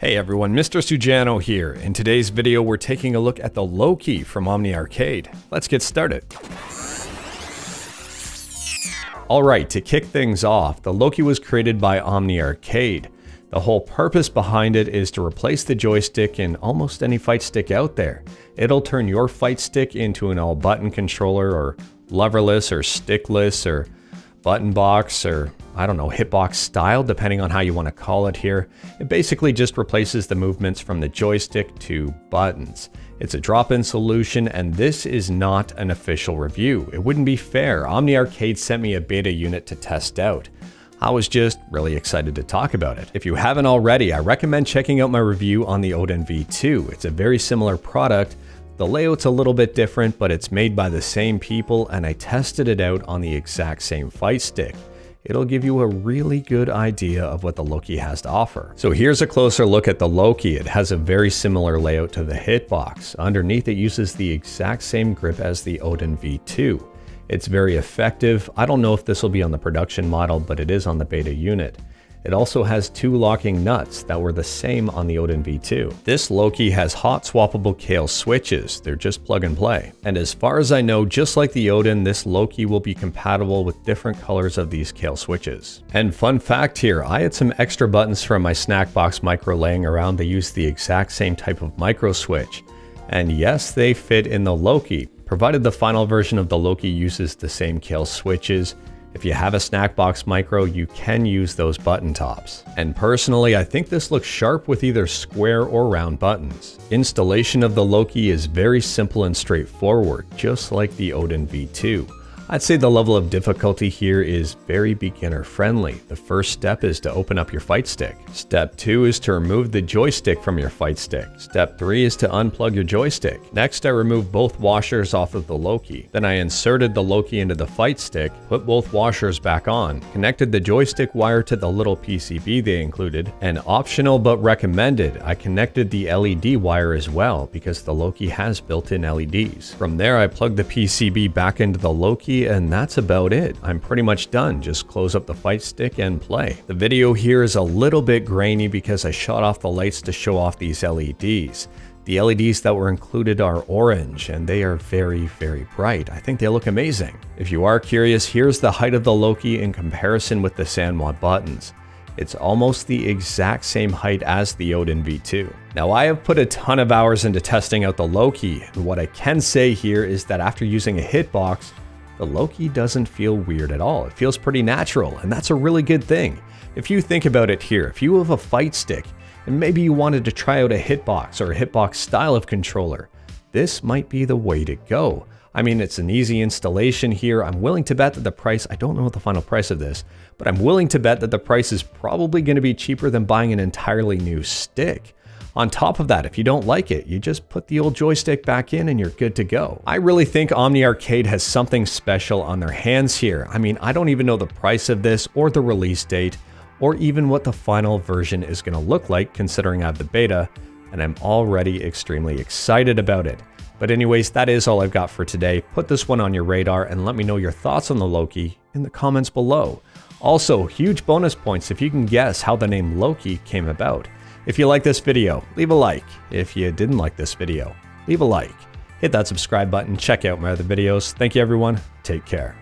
Hey everyone, Mr. Sujano here. In today's video, we're taking a look at the Loki from Omni Arcade. Let's get started. Alright, to kick things off, the Loki was created by Omni Arcade. The whole purpose behind it is to replace the joystick in almost any fight stick out there. It'll turn your fight stick into an all-button controller, or leverless, or stickless, or buttonbox, or I don't know, hitbox style, depending on how you want to call it here. It basically just replaces the movements from the joystick to buttons. It's a drop-in solution, and this is not an official review. It wouldn't be fair. Omni Arcade sent me a beta unit to test out. I was just really excited to talk about it. If you haven't already, I recommend checking out my review on the Odin V2. It's a very similar product. The layout's a little bit different, but it's made by the same people, and I tested it out on the exact same fight stick. It'll give you a really good idea of what the Loki has to offer. So here's a closer look at the Loki. It has a very similar layout to the hitbox. Underneath, it uses the exact same grip as the Odin V2. It's very effective. I don't know if this will be on the production model, but it is on the beta unit. It also has two locking nuts that were the same on the Odin V2. This Loki has hot swappable KALE switches. They're just plug and play. And as far as I know, just like the Odin, this Loki will be compatible with different colors of these KALE switches. And fun fact here, I had some extra buttons from my Snackbox micro laying around. They use the exact same type of micro switch. And yes, they fit in the Loki, provided the final version of the Loki uses the same KALE switches. If you have a Snackbox micro, you can use those button tops. And personally, I think this looks sharp with either square or round buttons. Installation of the Loki is very simple and straightforward, just like the Odin V2. I'd say the level of difficulty here is very beginner friendly. The first step is to open up your fight stick. Step 2 is to remove the joystick from your fight stick. Step 3 is to unplug your joystick. Next, I removed both washers off of the Loki. Then I inserted the Loki into the fight stick, put both washers back on, connected the joystick wire to the little PCB they included, and optional but recommended, I connected the LED wire as well because the Loki has built-in LEDs. From there, I plugged the PCB back into the Loki, and that's about it. I'm pretty much done. Just close up the fight stick and play. The video here is a little bit grainy because I shut off the lights to show off these LEDs. The LEDs that were included are orange, and they are very, very bright. I think they look amazing. If you are curious, here's the height of the Loki in comparison with the Sanwa buttons. It's almost the exact same height as the Odin V2. Now, I have put a ton of hours into testing out the Loki, and what I can say here is that after using a hitbox, the Loki doesn't feel weird at all. It feels pretty natural, and that's a really good thing. If you think about it here, if you have a fight stick, and maybe you wanted to try out a hitbox or a hitbox style of controller, this might be the way to go. I mean, it's an easy installation here. I'm willing to bet that the price, I don't know what the final price of this, but I'm willing to bet that the price is probably going to be cheaper than buying an entirely new stick. On top of that, if you don't like it, you just put the old joystick back in and you're good to go. I really think Omni Arcade has something special on their hands here. I mean, I don't even know the price of this or the release date or even what the final version is going to look like considering I have the beta, and I'm already extremely excited about it. But anyways, that is all I've got for today. Put this one on your radar and let me know your thoughts on the Loki in the comments below. Also, huge bonus points if you can guess how the name Loki came about. If you like this video, leave a like. If you didn't like this video, leave a like. Hit that subscribe button, check out my other videos. Thank you everyone, take care.